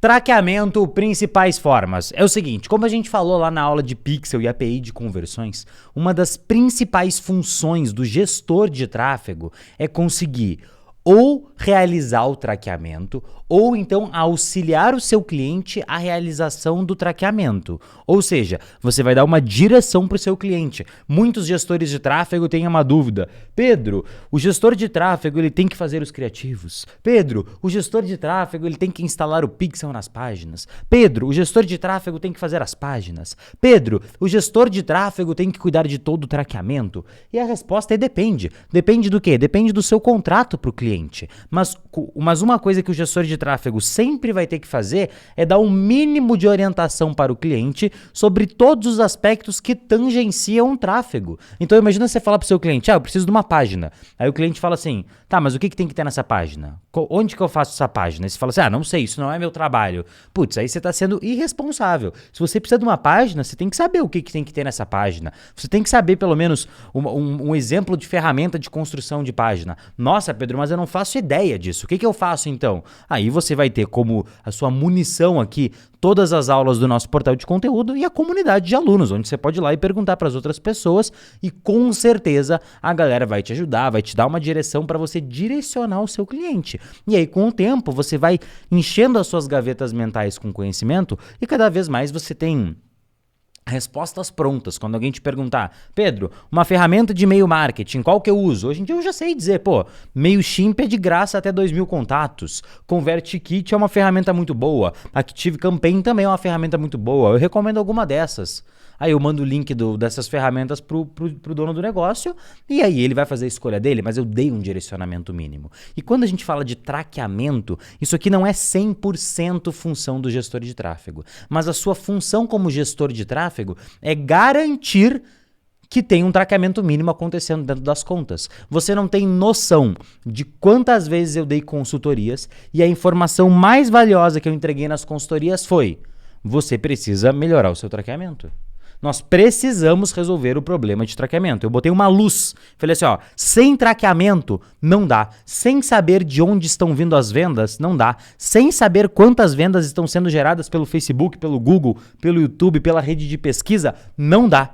Traqueamento, principais formas. É o seguinte, como a gente falou lá na aula de Pixel e API de conversões, uma das principais funções do gestor de tráfego é conseguir ou realizar o traqueamento, ou então auxiliar o seu cliente à realização do traqueamento. Ou seja, você vai dar uma direção para o seu cliente. Muitos gestores de tráfego têm uma dúvida. Pedro, o gestor de tráfego ele tem que fazer os criativos. Pedro, o gestor de tráfego ele tem que instalar o pixel nas páginas. Pedro, o gestor de tráfego tem que fazer as páginas. Pedro, o gestor de tráfego tem que cuidar de todo o traqueamento. E a resposta é depende. Depende do quê? Depende do seu contrato para o cliente. Mas uma coisa que o gestor de tráfego sempre vai ter que fazer é dar um mínimo de orientação para o cliente sobre todos os aspectos que tangenciam o tráfego. Então imagina você falar para o seu cliente, eu preciso de uma página. Aí o cliente fala assim, tá, mas o que tem que ter nessa página? Onde que eu faço essa página? Aí você fala assim, não sei, isso não é meu trabalho. Putz, aí você está sendo irresponsável. Se você precisa de uma página, você tem que saber o que tem que ter nessa página. Você tem que saber pelo menos um exemplo de ferramenta de construção de página. Nossa, Pedro, mas eu não faço ideia disso. O que eu faço então? Aí você vai ter como a sua munição aqui todas as aulas do nosso portal de conteúdo e a comunidade de alunos, onde você pode ir lá e perguntar para as outras pessoas e com certeza a galera vai te ajudar, vai te dar uma direção para você direcionar o seu cliente. E aí com o tempo você vai enchendo as suas gavetas mentais com conhecimento e cada vez mais você tem respostas prontas. Quando alguém te perguntar, Pedro, uma ferramenta de e-mail marketing, qual que eu uso? Hoje em dia eu já sei dizer, MailChimp é de graça até 2.000 contatos. ConvertKit é uma ferramenta muito boa. ActiveCampaign também é uma ferramenta muito boa. Eu recomendo alguma dessas. Aí eu mando o link dessas ferramentas pro dono do negócio e aí ele vai fazer a escolha dele, mas eu dei um direcionamento mínimo. E quando a gente fala de traqueamento, isso aqui não é 100% função do gestor de tráfego, mas a sua função como gestor de tráfego é garantir que tem um traqueamento mínimo acontecendo dentro das contas. Você não tem noção de quantas vezes eu dei consultorias e a informação mais valiosa que eu entreguei nas consultorias foi: você precisa melhorar o seu traqueamento. Nós precisamos resolver o problema de traqueamento. Eu botei uma luz, falei assim, sem traqueamento não dá. Sem saber de onde estão vindo as vendas, não dá. Sem saber quantas vendas estão sendo geradas pelo Facebook, pelo Google, pelo YouTube, pela rede de pesquisa, não dá.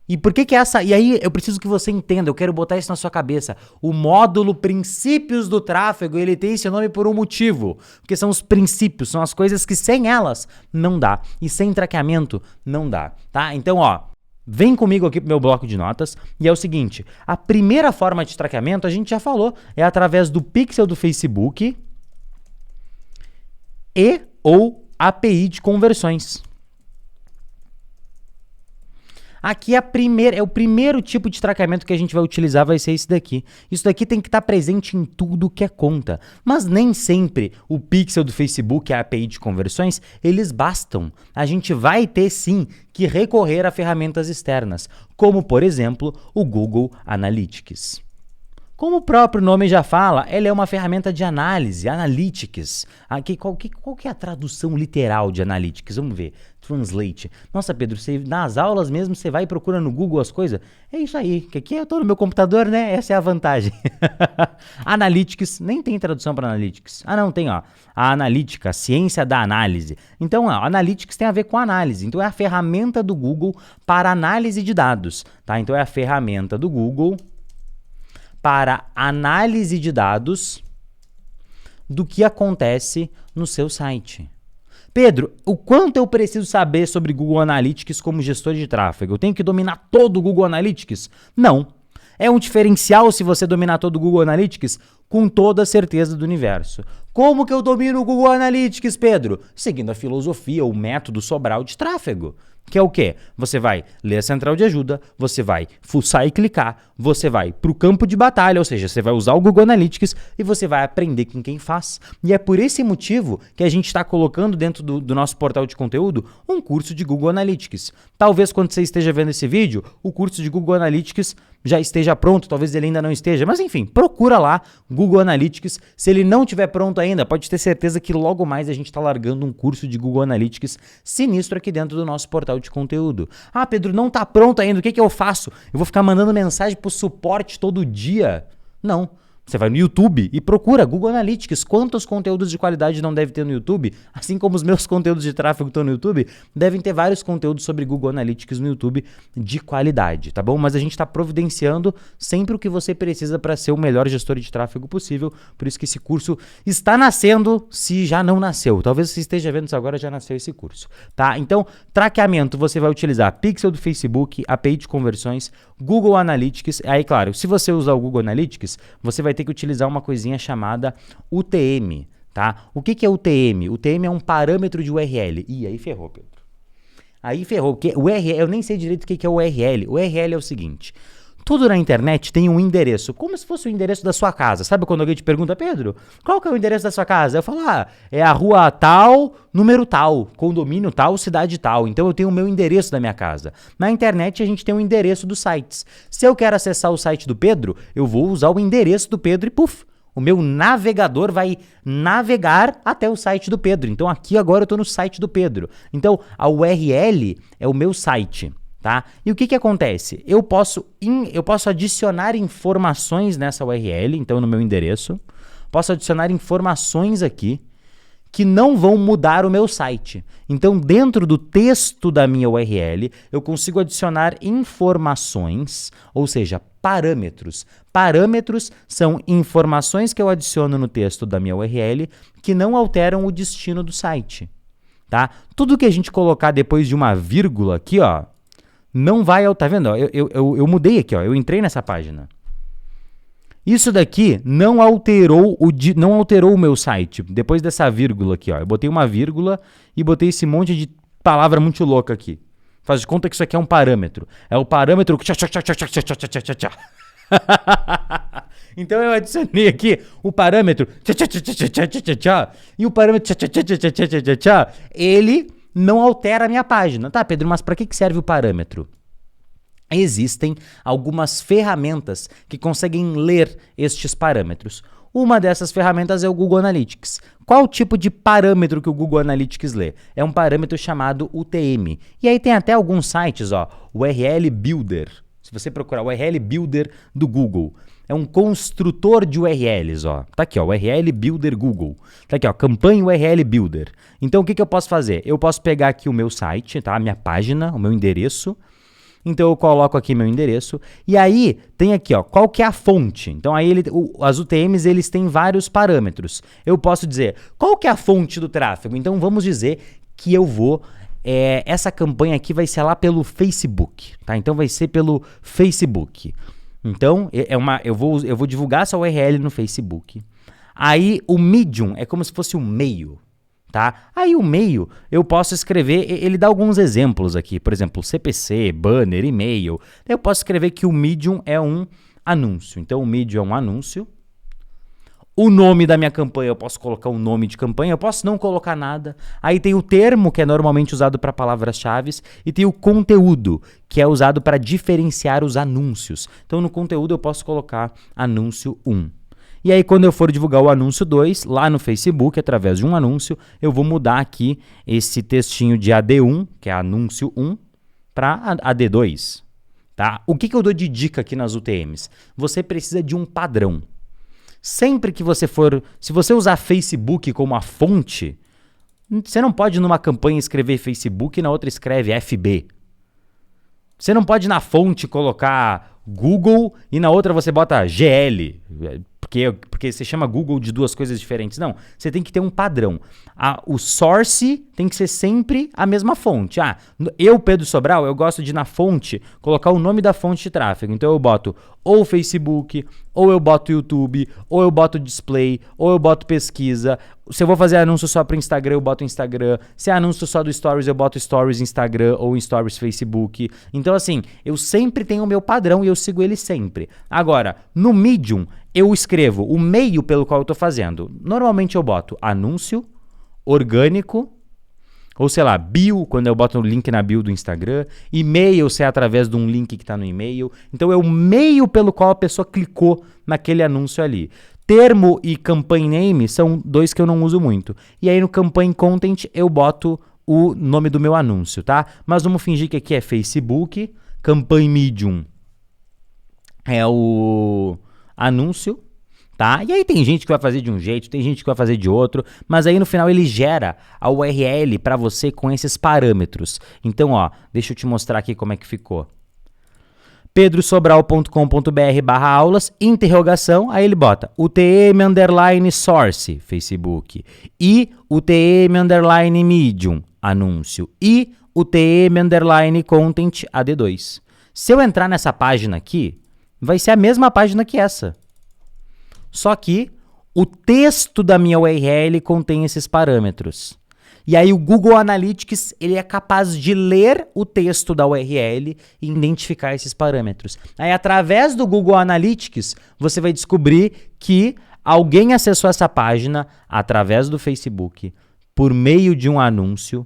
E por que essa... E aí eu preciso que você entenda, eu quero botar isso na sua cabeça. O módulo Princípios do Tráfego, ele tem esse nome por um motivo. Porque são os princípios, são as coisas que sem elas não dá. E sem traqueamento não dá, tá? Então, vem comigo aqui pro meu bloco de notas. E é o seguinte, a primeira forma de traqueamento, a gente já falou, é através do pixel do Facebook e ou API de conversões. Aqui é o primeiro tipo de traqueamento que a gente vai utilizar, vai ser esse daqui. Isso daqui tem que estar presente em tudo que é conta. Mas nem sempre o pixel do Facebook e a API de conversões, eles bastam. A gente vai ter sim que recorrer a ferramentas externas, como por exemplo o Google Analytics. Como o próprio nome já fala, ela é uma ferramenta de análise, Analytics. Aqui, qual que é a tradução literal de Analytics? Vamos ver. Translate. Nossa, Pedro, nas aulas mesmo você vai e procura no Google as coisas? É isso aí, que aqui eu tô no meu computador, né? Essa é a vantagem. Analytics, nem tem tradução para Analytics. Não, tem, a analítica, a ciência da análise. Então, Analytics tem a ver com análise. Então, é a ferramenta do Google para análise de dados, tá? Então, é a ferramenta do Google para análise de dados do que acontece no seu site. Pedro, o quanto eu preciso saber sobre Google Analytics como gestor de tráfego? Eu tenho que dominar todo o Google Analytics? Não. É um diferencial se você dominar todo o Google Analytics? Com toda a certeza do universo. Como que eu domino o Google Analytics, Pedro? Seguindo a filosofia, o método Sobral de tráfego. Que é o quê? Você vai ler a central de ajuda, você vai fuçar e clicar, você vai para o campo de batalha, ou seja, você vai usar o Google Analytics e você vai aprender com quem faz. E é por esse motivo que a gente está colocando dentro do nosso portal de conteúdo um curso de Google Analytics. Talvez quando você esteja vendo esse vídeo, o curso de Google Analytics já esteja pronto, talvez ele ainda não esteja, mas enfim, procura lá Google Analytics. Se ele não estiver pronto ainda, pode ter certeza que logo mais a gente está largando um curso de Google Analytics sinistro aqui dentro do nosso portal de conteúdo. Pedro, não está pronto ainda, o que eu faço? Eu vou ficar mandando mensagem para o suporte todo dia? Não. Você vai no YouTube e procura Google Analytics. Quantos conteúdos de qualidade não deve ter no YouTube? Assim como os meus conteúdos de tráfego estão no YouTube, devem ter vários conteúdos sobre Google Analytics no YouTube de qualidade, tá bom? Mas a gente está providenciando sempre o que você precisa para ser o melhor gestor de tráfego possível. Por isso que esse curso está nascendo, se já não nasceu. Talvez você esteja vendo isso agora, já nasceu esse curso, tá? Então, traqueamento, você vai utilizar Pixel do Facebook, API de conversões, Google Analytics. Aí, claro, se você usar o Google Analytics, você vai ter que utilizar uma coisinha chamada UTM, tá? O que é UTM? UTM é um parâmetro de URL. Ih, aí ferrou, Pedro. Aí ferrou, porque o URL, eu nem sei direito o que é o URL. O URL é o seguinte: tudo na internet tem um endereço, como se fosse o endereço da sua casa. Sabe quando alguém te pergunta, Pedro, qual que é o endereço da sua casa? Eu falo, é a rua tal, número tal, condomínio tal, cidade tal. Então eu tenho o meu endereço da minha casa. Na internet a gente tem o endereço dos sites. Se eu quero acessar o site do Pedro, eu vou usar o endereço do Pedro e puf, o meu navegador vai navegar até o site do Pedro. Então aqui agora eu estou no site do Pedro. Então a URL é o meu site. Tá? E o que acontece? Eu posso adicionar informações nessa URL, então no meu endereço, posso adicionar informações aqui que não vão mudar o meu site. Então, dentro do texto da minha URL, eu consigo adicionar informações, ou seja, parâmetros. Parâmetros são informações que eu adiciono no texto da minha URL que não alteram o destino do site. Tá? Tudo que a gente colocar depois de uma vírgula aqui, ó, não vai, tá vendo? Ó, eu mudei aqui, ó, eu entrei nessa página. Isso daqui não alterou o meu site. Depois dessa vírgula aqui, ó, eu botei uma vírgula e botei esse monte de palavra muito louca aqui. Faz de conta que isso aqui é um parâmetro. É o parâmetro... Então eu adicionei aqui o parâmetro... E o parâmetro... Ele não altera a minha página. Tá, Pedro, mas para que serve o parâmetro? Existem algumas ferramentas que conseguem ler estes parâmetros. Uma dessas ferramentas é o Google Analytics. Qual tipo de parâmetro que o Google Analytics lê? É um parâmetro chamado UTM. E aí tem até alguns sites, ó, URL Builder. Se você procurar URL Builder do Google, é um construtor de URLs, ó. Tá aqui, ó, URL Builder Google. Tá aqui, ó, campanha URL Builder. Então o que eu posso fazer? Eu posso pegar aqui o meu site, tá? A minha página, o meu endereço. Então eu coloco aqui meu endereço e aí tem aqui, ó, qual que é a fonte. Então aí as UTMs eles têm vários parâmetros. Eu posso dizer qual que é a fonte do tráfego. Então vamos dizer que eu vou essa campanha aqui vai ser lá pelo Facebook, tá? Então vai ser pelo Facebook. Então eu vou divulgar essa URL no Facebook. Aí o Medium é como se fosse um meio. Tá? Aí o meio, eu posso escrever, ele dá alguns exemplos aqui, por exemplo, CPC, banner, e-mail. Eu posso escrever que o Medium é um anúncio. Então o Medium é um anúncio. O nome da minha campanha, eu posso colocar um nome de campanha, eu posso não colocar nada. Aí tem o termo, que é normalmente usado para palavras-chave, e tem o conteúdo, que é usado para diferenciar os anúncios. Então no conteúdo eu posso colocar anúncio 1. E aí, quando eu for divulgar o anúncio 2, lá no Facebook, através de um anúncio, eu vou mudar aqui esse textinho de AD1, que é anúncio 1, para AD2. Tá? O que eu dou de dica aqui nas UTMs? Você precisa de um padrão. Sempre que você se você usar Facebook como a fonte, você não pode numa campanha escrever Facebook e na outra escreve FB. Você não pode na fonte colocar Google e na outra você bota GL. Porque você chama Google de duas coisas diferentes. Não, você tem que ter um padrão. O source tem que ser sempre a mesma fonte. Eu, Pedro Sobral, eu gosto de na fonte colocar o nome da fonte de tráfego. Então eu boto ou Facebook, ou eu boto YouTube, ou eu boto display, ou eu boto pesquisa. Se eu vou fazer anúncio só para Instagram, eu boto Instagram. Se é anúncio só do Stories, eu boto Stories Instagram ou Stories Facebook. Então assim, eu sempre tenho o meu padrão e eu sigo ele sempre. Agora, no Medium, eu escrevo o meio pelo qual eu estou fazendo. Normalmente eu boto anúncio, orgânico, ou sei lá, bio, quando eu boto o link na bio do Instagram, e-mail, se é através de um link que está no e-mail. Então é o meio pelo qual a pessoa clicou naquele anúncio ali. Termo e campaign name são dois que eu não uso muito. E aí no campaign content eu boto o nome do meu anúncio, tá? Mas vamos fingir que aqui é Facebook, campaign medium é o anúncio, tá? E aí tem gente que vai fazer de um jeito, tem gente que vai fazer de outro, mas aí no final ele gera a URL para você com esses parâmetros. Então, ó, deixa eu te mostrar aqui como é que ficou. pedrosobral.com.br/aulas, interrogação, aí ele bota UTM_source, Facebook, e UTM_medium, anúncio, e UTM_content, AD2. Se eu entrar nessa página aqui, vai ser a mesma página que essa. Só que o texto da minha URL contém esses parâmetros. E aí o Google Analytics ele é capaz de ler o texto da URL e identificar esses parâmetros. Aí através do Google Analytics você vai descobrir que alguém acessou essa página através do Facebook por meio de um anúncio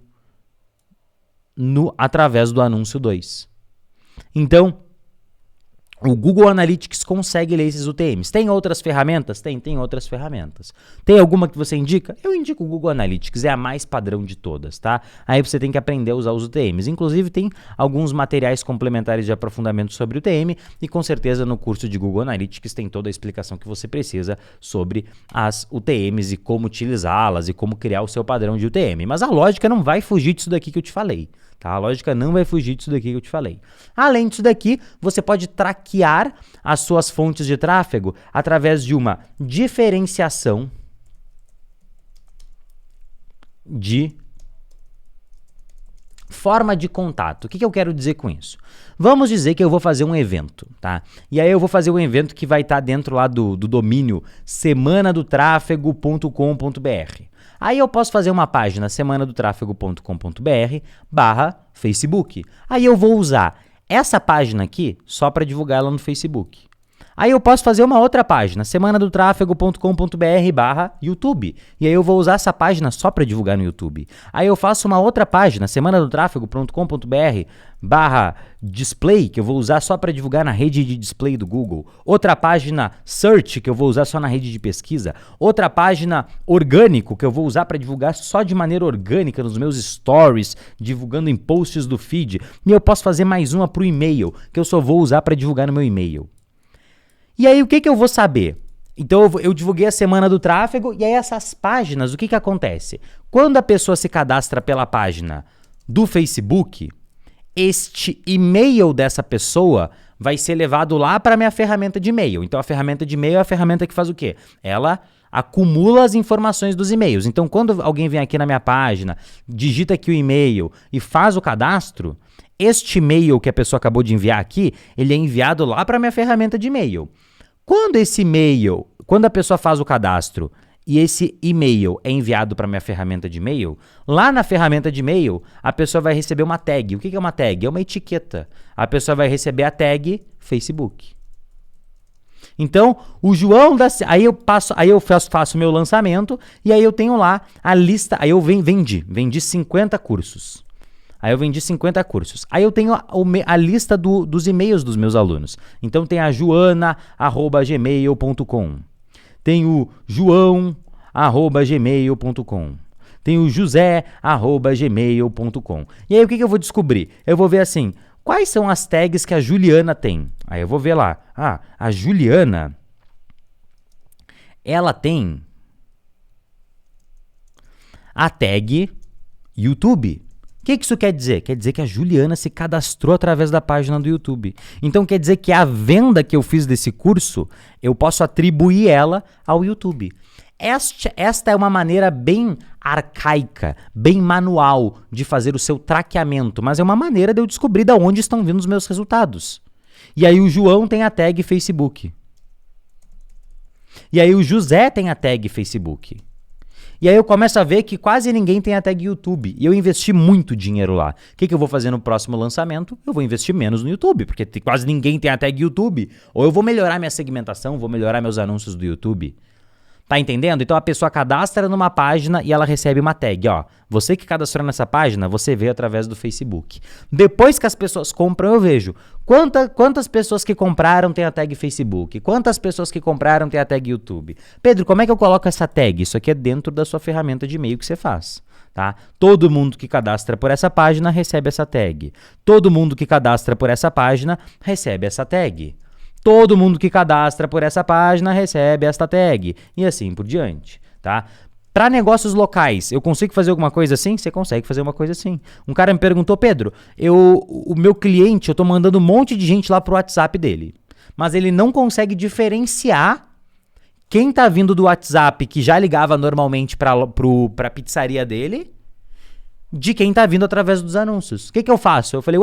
através do anúncio 2. Então, o Google Analytics consegue ler esses UTMs. Tem outras ferramentas? Tem outras ferramentas. Tem alguma que você indica? Eu indico o Google Analytics, é a mais padrão de todas, tá? Aí você tem que aprender a usar os UTMs. Inclusive tem alguns materiais complementares de aprofundamento sobre UTM e com certeza no curso de Google Analytics tem toda a explicação que você precisa sobre as UTMs e como utilizá-las e como criar o seu padrão de UTM. Mas a lógica não vai fugir disso daqui que eu te falei. Tá? A lógica não vai fugir disso daqui que eu te falei. Além disso daqui, você pode traquear as suas fontes de tráfego através de uma diferenciação de forma de contato. O que eu quero dizer com isso? Vamos dizer que eu vou fazer um evento, tá? E aí eu vou fazer um evento que vai estar dentro lá do domínio semanadotrafego.com.br. Aí eu posso fazer uma página semanadotrafego.com.br/Facebook. Aí eu vou usar essa página aqui só para divulgar ela no Facebook. Aí eu posso fazer uma outra página, semanadotrafego.com.br/YouTube. E aí eu vou usar essa página só para divulgar no YouTube. Aí eu faço uma outra página, semanadotrafego.com.br/display, que eu vou usar só para divulgar na rede de display do Google. Outra página search, que eu vou usar só na rede de pesquisa. Outra página orgânico, que eu vou usar para divulgar só de maneira orgânica nos meus stories, divulgando em posts do feed. E eu posso fazer mais uma para o e-mail, que eu só vou usar para divulgar no meu e-mail. E aí, o que eu vou saber? Então, eu divulguei a semana do tráfego, e aí essas páginas, o que acontece? Quando a pessoa se cadastra pela página do Facebook, este e-mail dessa pessoa vai ser levado lá para a minha ferramenta de e-mail. Então, a ferramenta de e-mail é a ferramenta que faz o quê? Ela acumula as informações dos e-mails. Então, quando alguém vem aqui na minha página, digita aqui o e-mail e faz o cadastro, este e-mail que a pessoa acabou de enviar aqui, ele é enviado lá para a minha ferramenta de e-mail. Quando a pessoa faz o cadastro e esse e-mail é enviado para a minha ferramenta de e-mail, lá na ferramenta de e-mail, a pessoa vai receber uma tag. O que é uma tag? É uma etiqueta. A pessoa vai receber a tag Facebook. Então, o João aí eu faço meu lançamento e aí eu tenho lá a lista, aí eu vendi 50 cursos. Aí eu vendi 50 cursos. Aí eu tenho a lista dos e-mails dos meus alunos. Então tem a joana@gmail.com. Tem o joão@gmail.com. Tem o josé@gmail.com. E aí o que eu vou descobrir? Eu vou ver assim, quais são as tags que a Juliana tem? Aí eu vou ver lá. A Juliana, ela tem a tag YouTube. O que isso quer dizer? Quer dizer que a Juliana se cadastrou através da página do YouTube. Então quer dizer que a venda que eu fiz desse curso, eu posso atribuir ela ao YouTube. Esta é uma maneira bem arcaica, bem manual de fazer o seu traqueamento, mas é uma maneira de eu descobrir de onde estão vindo os meus resultados. E aí o João tem a tag Facebook. E aí o José tem a tag Facebook. E aí eu começo a ver que quase ninguém tem a tag YouTube. E eu investi muito dinheiro lá. O que eu vou fazer no próximo lançamento? Eu vou investir menos no YouTube, porque quase ninguém tem a tag YouTube. Ou eu vou melhorar minha segmentação, vou melhorar meus anúncios do YouTube. Tá entendendo? Então a pessoa cadastra numa página e ela recebe uma tag, ó. Você que cadastrou nessa página, você vê através do Facebook. Depois que as pessoas compram, eu vejo quantas pessoas que compraram tem a tag Facebook, quantas pessoas que compraram tem a tag YouTube. Pedro, como é que eu coloco essa tag? Isso aqui é dentro da sua ferramenta de e-mail que você faz, tá? Todo mundo que cadastra por essa página recebe essa tag. Todo mundo que cadastra por essa página recebe essa tag. Todo mundo que cadastra por essa página recebe esta tag e assim por diante, tá? Para negócios locais, eu consigo fazer alguma coisa assim? Você consegue fazer uma coisa assim. Um cara me perguntou, Pedro, o meu cliente, eu tô mandando um monte de gente lá pro WhatsApp dele, mas ele não consegue diferenciar quem tá vindo do WhatsApp que já ligava normalmente pra pizzaria dele de quem tá vindo através dos anúncios. O que eu faço? Eu falei,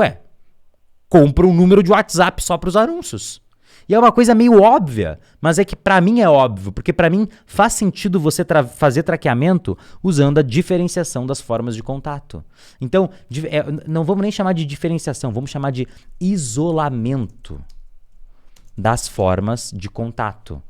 compra um número de WhatsApp só pros anúncios. E é uma coisa meio óbvia, mas é que pra mim é óbvio, porque pra mim faz sentido você fazer traqueamento usando a diferenciação das formas de contato. Então, não vamos nem chamar de diferenciação, vamos chamar de isolamento das formas de contato.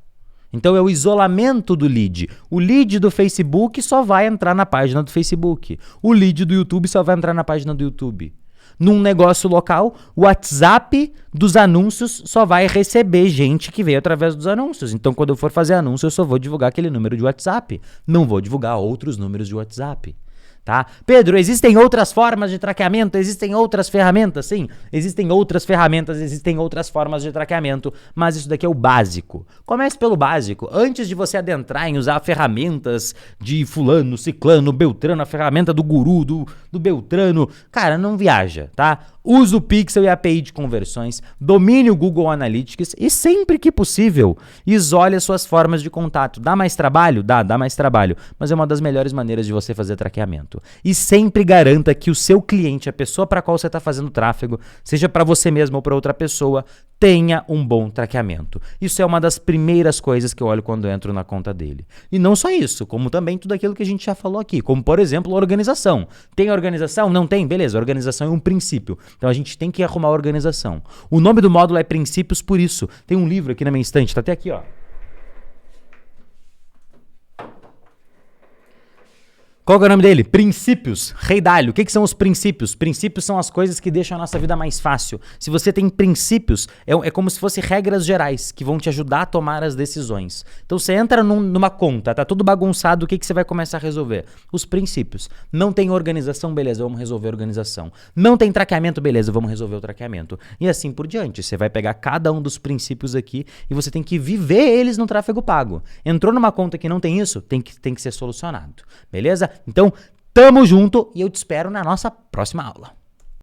Então é o isolamento do lead. O lead do Facebook só vai entrar na página do Facebook. O lead do YouTube só vai entrar na página do YouTube. Num negócio local, o WhatsApp dos anúncios só vai receber gente que veio através dos anúncios. Então, quando eu for fazer anúncio, eu só vou divulgar aquele número de WhatsApp. Não vou divulgar outros números de WhatsApp. Tá? Pedro, existem outras formas de traqueamento? Existem outras ferramentas? Sim, existem outras ferramentas, existem outras formas de traqueamento, mas isso daqui é o básico. Comece pelo básico. Antes de você adentrar em usar ferramentas de fulano, ciclano, beltrano, a ferramenta do guru, do beltrano, cara, não viaja, tá? Use o Pixel e a API de conversões, domine o Google Analytics e sempre que possível, isole as suas formas de contato. Dá mais trabalho? Dá mais trabalho, mas é uma das melhores maneiras de você fazer traqueamento. E sempre garanta que o seu cliente, a pessoa para a qual você está fazendo tráfego, seja para você mesmo ou para outra pessoa, tenha um bom traqueamento. Isso é uma das primeiras coisas que eu olho quando eu entro na conta dele. E não só isso, como também tudo aquilo que a gente já falou aqui, como por exemplo a organização. Tem organização? Não tem? Beleza, a organização é um princípio. Então a gente tem que arrumar a organização. O nome do módulo é Princípios por isso. Tem um livro aqui na minha estante, tá até aqui, ó. Qual que é o nome dele? Princípios. Rei Dalio. O que são os princípios? Princípios são as coisas que deixam a nossa vida mais fácil. Se você tem princípios, é como se fossem regras gerais que vão te ajudar a tomar as decisões. Então você entra numa conta, tá tudo bagunçado, o que você vai começar a resolver? Os princípios. Não tem organização, beleza, vamos resolver a organização. Não tem traqueamento, beleza, vamos resolver o traqueamento. E assim por diante. Você vai pegar cada um dos princípios aqui e você tem que viver eles no tráfego pago. Entrou numa conta que não tem isso, tem que ser solucionado. Beleza? Então, tamo junto e eu te espero na nossa próxima aula.